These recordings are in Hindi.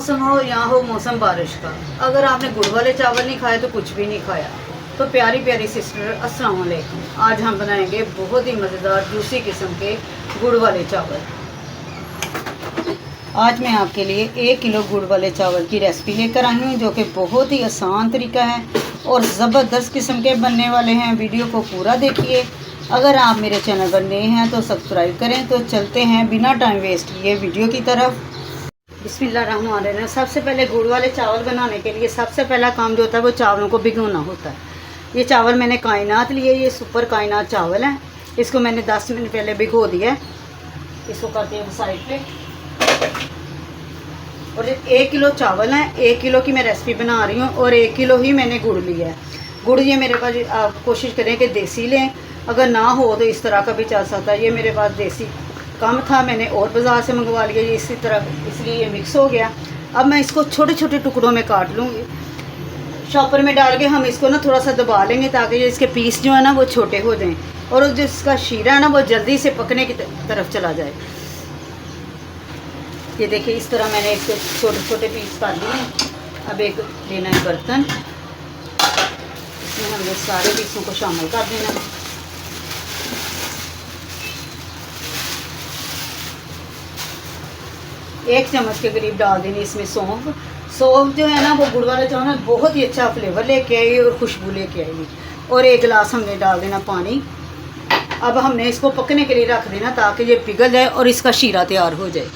मौसम हो या हो मौसम बारिश का, अगर आपने गुड़ वाले चावल नहीं खाए तो कुछ भी नहीं खाया। तो प्यारी प्यारी सिस्टर, अस्सलाम वालेकुम। आज हम बनाएंगे बहुत ही मज़ेदार जूसी किस्म के गुड़ वाले चावल। आज मैं आपके लिए 1 किलो गुड़ वाले चावल की रेसिपी लेकर आई हूँ, जो कि बहुत ही आसान तरीका है और ज़बरदस्त किस्म के बनने वाले हैं। वीडियो को पूरा देखिए। अगर आप मेरे चैनल पर नए हैं तो सब्सक्राइब करें। तो चलते हैं बिना टाइम वेस्ट किए वीडियो की तरफ। बिस्मिल्लाहिर्रहमानिर्रहीम। सबसे पहले गुड़ वाले चावल बनाने के लिए सबसे पहला काम जो होता है वो चावलों को भिगोना होता है। ये चावल मैंने कायनात लिए, ये सुपर कायनात चावल हैं। इसको मैंने 10 मिनट पहले भिगो दिया है। इसको करते हैं साइड पे। और 1 किलो चावल हैं, 1 किलो की मैं रेसिपी बना रही हूँ और 1 किलो ही मैंने गुड़ लिया है। गुड़ ये मेरे पास, आप कोशिश करें कि देसी लें, अगर ना हो तो इस तरह का भी चल सकता है। ये मेरे पास देसी कम था, मैंने और बाज़ार से मंगवा लिया। ये इसी तरह, इसलिए ये मिक्स हो गया। अब मैं इसको छोटे छोटे टुकड़ों में काट लूँगी। शॉपर में डाल के हम इसको ना थोड़ा सा दबा लेंगे ताकि ये इसके पीस जो है ना वो छोटे हो जाएं और जो इसका शीरा है ना वो जल्दी से पकने की तरफ चला जाए। ये देखिए, इस तरह मैंने इसके छोटे छोटे पीस काट लिए। अब एक लेना है बर्तन, इसमें हमने सारे पीसों को शामिल कर देना। एक चम्मच के करीब डाल देनी इसमें सौंफ। सौंफ जो है ना वो गुड़ वाले चावल में बहुत ही अच्छा फ्लेवर लेके आएगी और खुशबू लेके आएगी। और 1 गिलास हमने डाल देना पानी। अब हमने इसको पकने के लिए रख देना ताकि ये पिघल जाए और इसका शीरा तैयार हो जाए।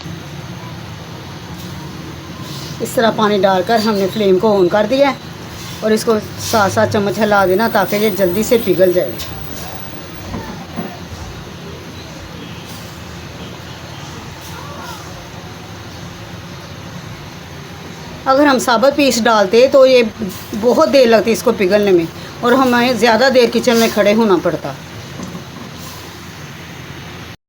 इस तरह पानी डालकर हमने फ्लेम को ऑन कर दिया और इसको 7-7 चम्मच हिला देना ताकि ये जल्दी से पिघल जाए। अगर हम साबुत पीस डालते तो ये बहुत देर लगती इसको पिघलने में और हमें ज़्यादा देर किचन में खड़े होना पड़ता।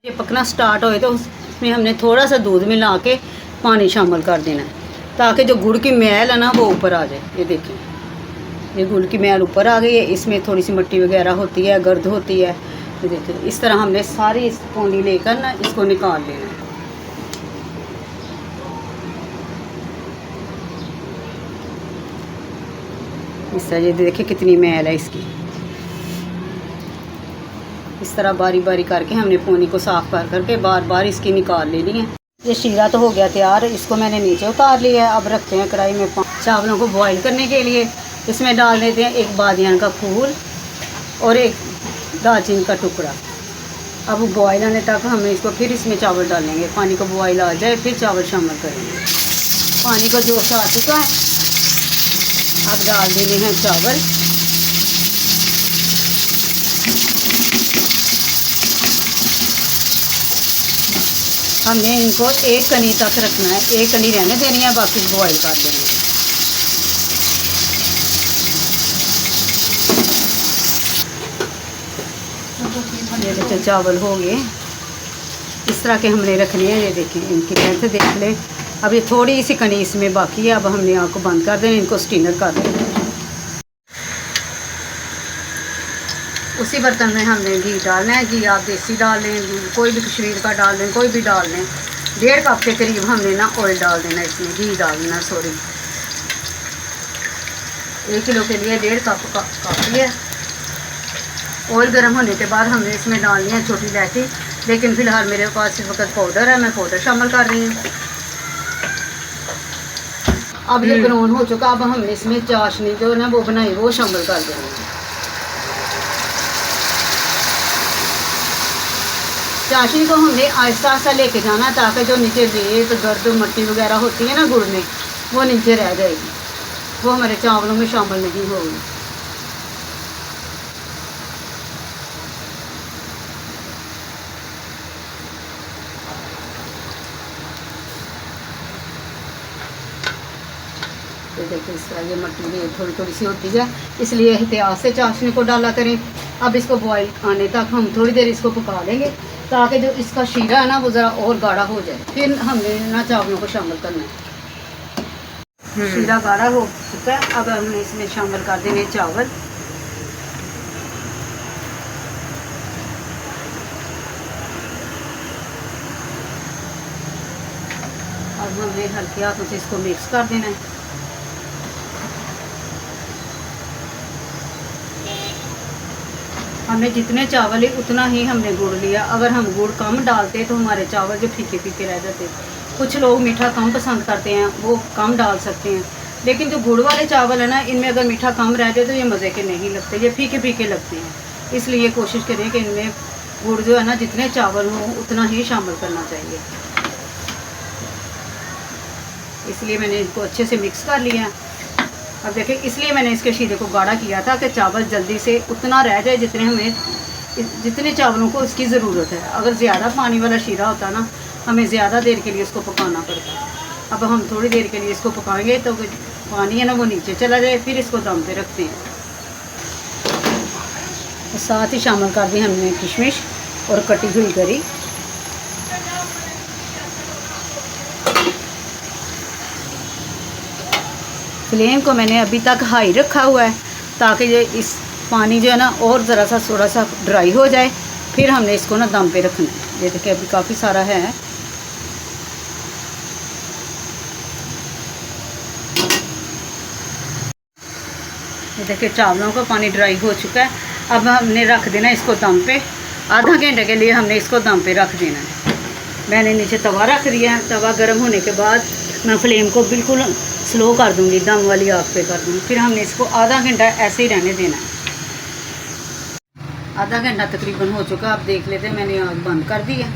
ये पकना स्टार्ट होए तो उसमें हमने थोड़ा सा दूध मिला के पानी शामिल कर देना है ताकि जो गुड़ की मैल है ना वो ऊपर आ जाए। ये देखिए, ये गुड़ की मैल ऊपर आ गई है। इसमें थोड़ी सी मिट्टी वगैरह होती है, गर्द होती है। ये देखिए, इस तरह हमने सारी इस पौनी लेकर ना इसको निकाल लेना है। इस तरह ये देखिए कितनी मैल है इसकी। इस तरह बारी बारी करके हमने पौनी को साफ़ कर करके बार बार इसकी निकाल लेनी है। ये शीरा तो हो गया तैयार, इसको मैंने नीचे उतार लिया है। अब रखते हैं कढ़ाई में चावलों को बॉईल करने के लिए। इसमें डाल देते हैं 1 बादियान का फूल और 1 दालचीनी का टुकड़ा। अब बॉईल आने तक हम इसको फिर इसमें चावल डालेंगे। पानी को बॉईल आ जाए फिर चावल शामिल करेंगे। पानी को जोश आ चुका है, अब डाल देने हैं चावल। हमने इनको 1 कनी तक रखना है, 1 कनी रहने देनी है, बाकी बॉईल कर देंगे। ये देखिए चावल हो गए, इस तरह के हमने रखने हैं। ये देखिए, इनकी लेंथ देख लें। अब ये थोड़ी सी कनी इसमें बाकी है। अब हमने आग को बंद कर देना, इनको स्टीनर कर देना। उसी बर्तन में हमने घी डालना है। घी आप देसी डाल लें, कोई भी कश्मीर का डाल लें, कोई भी डाल लें। 1.5 कप के करीब हमने ना ऑयल डाल देना, इसमें घी डाल देना। सॉरी, 1 किलो के लिए 1.5 कप काफ़ी है। ऑयल गर्म होने के बाद हमने इसमें डालनी है छोटी इलायची, लेकिन फ़िलहाल मेरे पास इस वक्त पाउडर है, मैं पाउडर शामिल कर रही हूँ। अब ये ब्राउन हो चुका। अब हमने इसमें चाशनी जो है ना वो बनाई वो शामिल कर देंगे। चाशनी को हमने आहिस्ता आहिस्ता लेके जाना ताकि जो नीचे रेत गर्द मिट्टी वगैरह होती है ना गुड़ में, वो नीचे रह जाएगी, वो हमारे चावलों में शामिल नहीं होगी। तो देखिए, इस तरह ये मिट्टी थोड़ी थोड़ी सी होती है, इसलिए एहतियात से चाशनी को डाला करें। अब इसको बॉईल आने तक हम थोड़ी देर इसको पका लेंगे ताकि जो इसका शीरा है ना वो ज़रा और गाढ़ा हो जाए। फिर हमने ना चावलों को शामिल करना है। शीरा गाढ़ा हो चुका है। अब हमने इसमें शामिल कर देंगे चावल। अब हमने हल्के हाथों से इसको मिक्स कर देना है। हमने जितने चावल है उतना ही हमने गुड़ लिया। अगर हम गुड़ कम डालते तो हमारे चावल जो फीके फीके रह जाते। कुछ लोग मीठा कम पसंद करते हैं, वो कम डाल सकते हैं, लेकिन जो गुड़ वाले चावल है ना, इनमें अगर मीठा कम रह जाए तो ये मज़े के नहीं लगते, ये फीके फीके लगते हैं। इसलिए कोशिश करें कि इनमें गुड़ जो है ना, जितने चावल हों उतना ही शामिल करना चाहिए। इसलिए मैंने इसको अच्छे से मिक्स कर लिया। अब देखिए, इसलिए मैंने इसके शीरे को गाढ़ा किया था कि चावल जल्दी से उतना रह जाए जितने चावलों को इसकी ज़रूरत है। अगर ज़्यादा पानी वाला शीरा होता ना, हमें ज़्यादा देर के लिए इसको पकाना पड़ता। अब हम थोड़ी देर के लिए इसको पकाएंगे तो पानी है ना वो नीचे चला जाए, फिर इसको दम पे रखते हैं। साथ ही शामिल कर दी हमने किशमिश और कटी हुई गरी। फ्लेम को मैंने अभी तक हाई रखा हुआ है ताकि ये इस पानी जो है ना और ज़रा सा थोड़ा सा ड्राई हो जाए, फिर हमने इसको ना दम पे रखना है। ये देखिए अभी काफ़ी सारा है। ये देखिए चावलों का पानी ड्राई हो चुका है। अब हमने रख देना इसको दम पे। आधा घंटे के लिए हमने इसको दम पे रख देना है। मैंने नीचे तवा रख दिया है। तवा गर्म होने के बाद मैं फ्लेम को बिल्कुल स्लो कर दूंगी, दम वाली आग पे कर दूंगी। फिर हमने इसको आधा घंटा ऐसे ही रहने देना है। आधा घंटा तकरीबन हो चुका, आप देख लेते हैं। मैंने आग बंद कर दी है।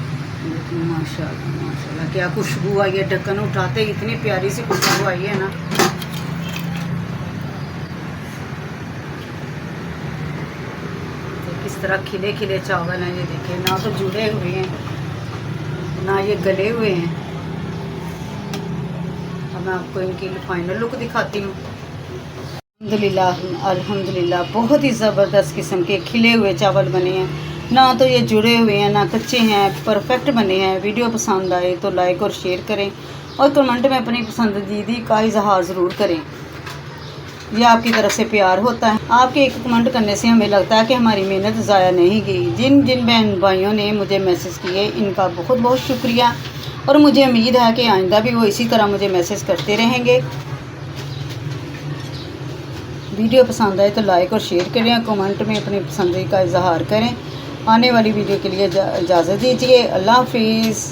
माशाल्लाह माशाल्लाह क्या खुशबू आई है। ढक्कन उठाते ही इतनी प्यारी सी खुशबू आई है ना। किस तरह खिले खिले चावल हैं, ये देखिए, ना तो जुड़े हुए हैं ना ये गले हुए हैं। अब मैं आपको इनकी फाइनल लुक दिखाती हूँ। अल्हम्दुलिल्लाह बहुत ही ज़बरदस्त किस्म के खिले हुए चावल बने हैं। ना तो ये जुड़े हुए हैं ना कच्चे हैं, परफेक्ट बने हैं। वीडियो पसंद आए तो लाइक और शेयर करें और कमेंट में अपनी पसंदीदा का इजहार ज़रूर करें। यह आपकी तरफ से प्यार होता है। आपके एक कमेंट करने से हमें लगता है कि हमारी मेहनत ज़ाया नहीं गई। जिन जिन बहन भाइयों ने मुझे मैसेज किए, इनका बहुत बहुत शुक्रिया। और मुझे उम्मीद है कि आइंदा भी वो इसी तरह मुझे मैसेज करते रहेंगे। वीडियो पसंद आए तो लाइक और शेयर करें, कमेंट में अपनी पसंद का इजहार करें। आने वाली वीडियो के लिए इजाज़त दीजिए। अल्लाह हाफिज़।